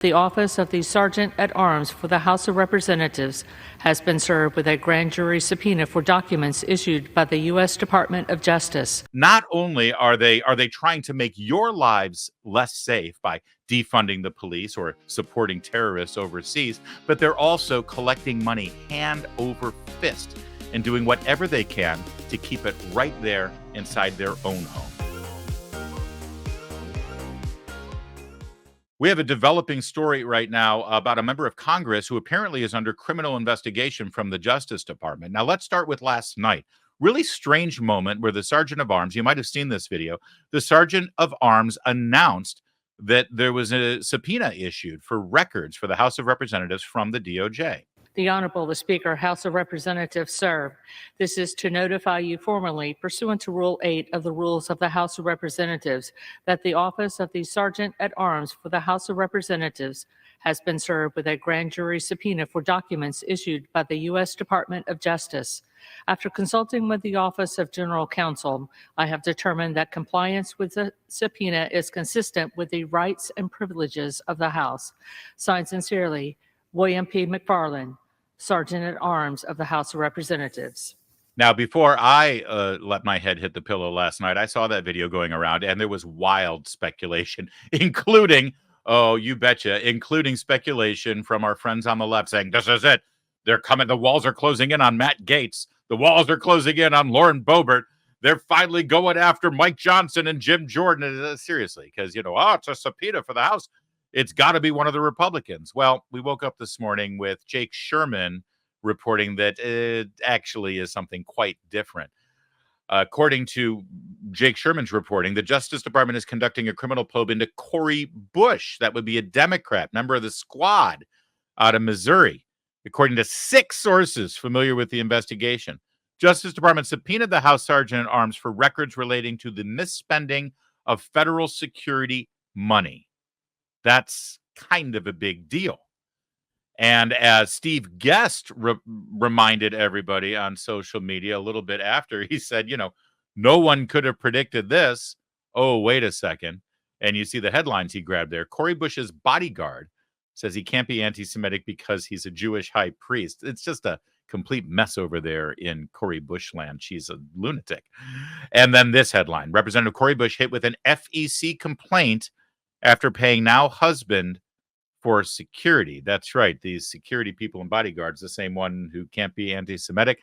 The office of the Sergeant at Arms for the House of Representatives has been served with a grand jury subpoena for documents issued by the U.S. Department of Justice. Not only are they trying to make your lives less safe by defunding the police or supporting terrorists overseas, but they're also collecting money hand over fist and doing whatever they can to keep it right there inside their own home. We have a developing story right now about a member of Congress who apparently is under criminal investigation from the Justice Department. Now, let's start with last night. Really strange moment where the Sergeant of Arms, you might have seen this video, the Sergeant of Arms announced that there was a subpoena issued for records for the House of Representatives from the DOJ. The Honorable the Speaker, House of Representatives, sir. This is to notify you formally, pursuant to Rule 8 of the Rules of the House of Representatives, that the office of the Sergeant at Arms for the House of Representatives has been served with a grand jury subpoena for documents issued by the U.S. Department of Justice. After consulting with the Office of General Counsel, I have determined that compliance with the subpoena is consistent with the rights and privileges of the House. Signed sincerely, William P. McFarland, Sergeant at Arms of the House of Representatives. Now, before I let my head hit the pillow last night, I saw that video going around, and there was wild speculation, including, oh, you betcha, including speculation from our friends on the left saying, this is it. They're coming. The walls are closing in on Matt Gaetz. The walls are closing in on Lauren Boebert. They're finally going after Mike Johnson and Jim Jordan. Seriously, because, it's a subpoena for the House. It's got to be one of the Republicans. Well, we woke up this morning with Jake Sherman reporting that it actually is something quite different. According to Jake Sherman's reporting, the Justice Department is conducting a criminal probe into Cori Bush. That would be a Democrat, member of the squad out of Missouri. According to 6 sources familiar with the investigation, Justice Department subpoenaed the House Sergeant at Arms for records relating to the misspending of federal security money. That's kind of a big deal. And as Steve Guest reminded everybody on social media a little bit after, he said, no one could have predicted this. Oh, wait a second. And you see the headlines he grabbed there. Cori Bush's bodyguard says he can't be anti-Semitic because he's a Jewish high priest. It's just a complete mess over there in Cori Bush land. She's a lunatic. And then this headline, Representative Cori Bush hit with an FEC complaint after paying now husband for security. That's right. These security people and bodyguards, the same one who can't be anti-Semitic,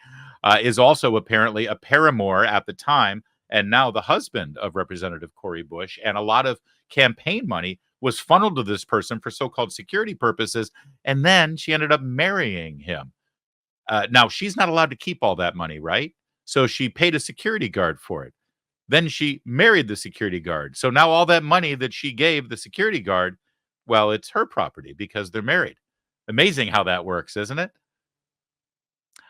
is also apparently a paramour at the time, and now the husband of Representative Cori Bush. And a lot of campaign money was funneled to this person for so-called security purposes, and then she ended up marrying him. Now, she's not allowed to keep all that money, right? So she paid a security guard for it. Then she married the security guard. So now all that money that she gave the security guard, well, it's her property because they're married. Amazing how that works, isn't it?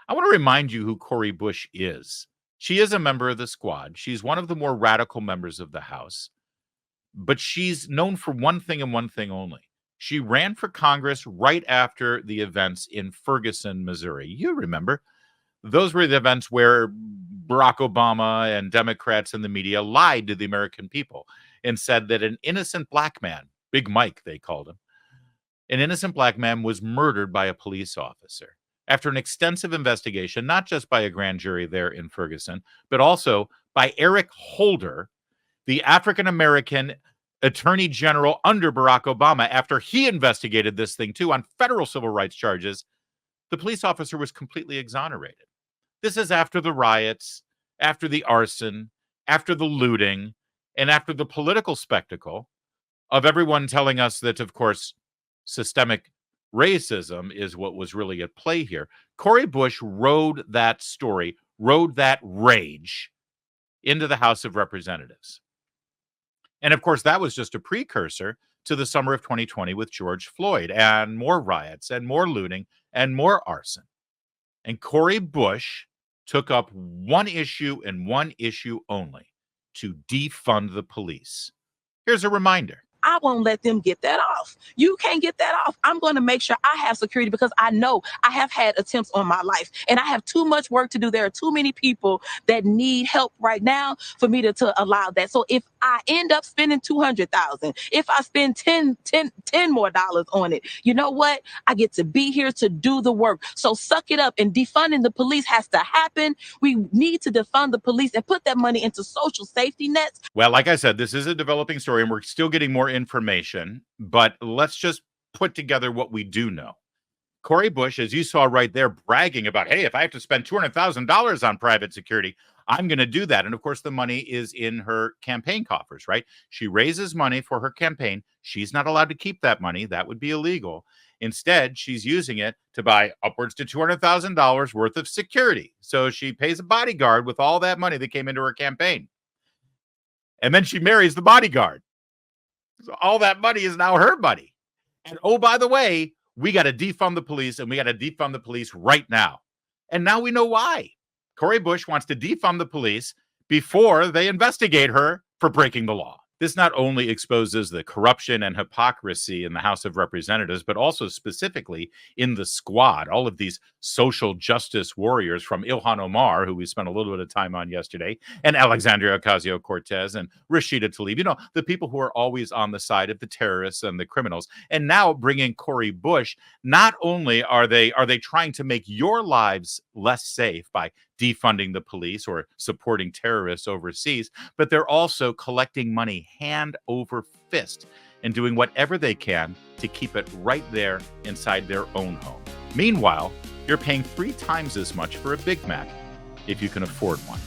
I want to remind you who Cori Bush is. She is a member of the squad. She's one of the more radical members of the House. But she's known for one thing and one thing only. She ran for Congress right after the events in Ferguson, Missouri. You remember. Those were the events where Barack Obama and Democrats and the media lied to the American people and said that an innocent black man, Big Mike, they called him, an innocent black man was murdered by a police officer. After an extensive investigation, not just by a grand jury there in Ferguson, but also by Eric Holder, the African-American attorney general under Barack Obama, after he investigated this thing too on federal civil rights charges, the police officer was completely exonerated. This is after the riots, after the arson, after the looting, and after the political spectacle of everyone telling us that, of course, systemic racism is what was really at play here. Cori Bush rode that story, rode that rage into the House of Representatives. And, of course, that was just a precursor to the summer of 2020 with George Floyd and more riots and more looting and more arson. And Cori Bush took up one issue and one issue only: to defund the police. Here's a reminder. I won't let them get that off. You can't get that off. I'm going to make sure I have security because I know I have had attempts on my life and I have too much work to do. There are too many people that need help right now for me to allow that. So if I end up spending $200,000, if I spend 10 more dollars on it, you know what? I get to be here to do the work. So suck it up, and defunding the police has to happen. We need to defund the police and put that money into social safety nets. Well, like I said, this is a developing story and we're still getting more information, but let's just put together what we do know. Cori Bush, as you saw right there, bragging about, hey, if I have to spend $200,000 on private security, I'm going to do that. And of course, the money is in her campaign coffers, right? She raises money for her campaign. She's not allowed to keep that money. That would be illegal. Instead, she's using it to buy upwards to $200,000 worth of security. So she pays a bodyguard with all that money that came into her campaign. And then she marries the bodyguard. So all that money is now her money. And oh, by the way, we got to defund the police, and we got to defund the police right now. And now we know why. Cori Bush wants to defund the police before they investigate her for breaking the law. This not only exposes the corruption and hypocrisy in the House of Representatives, but also specifically in the squad, all of these social justice warriors from Ilhan Omar, who we spent a little bit of time on yesterday, and Alexandria Ocasio-Cortez and Rashida Tlaib, you know, the people who are always on the side of the terrorists and the criminals. And now bringing Cori Bush, not only are they trying to make your lives less safe by defunding the police or supporting terrorists overseas, but they're also collecting money hand over fist and doing whatever they can to keep it right there inside their own home. Meanwhile, you're paying 3 times as much for a Big Mac if you can afford one.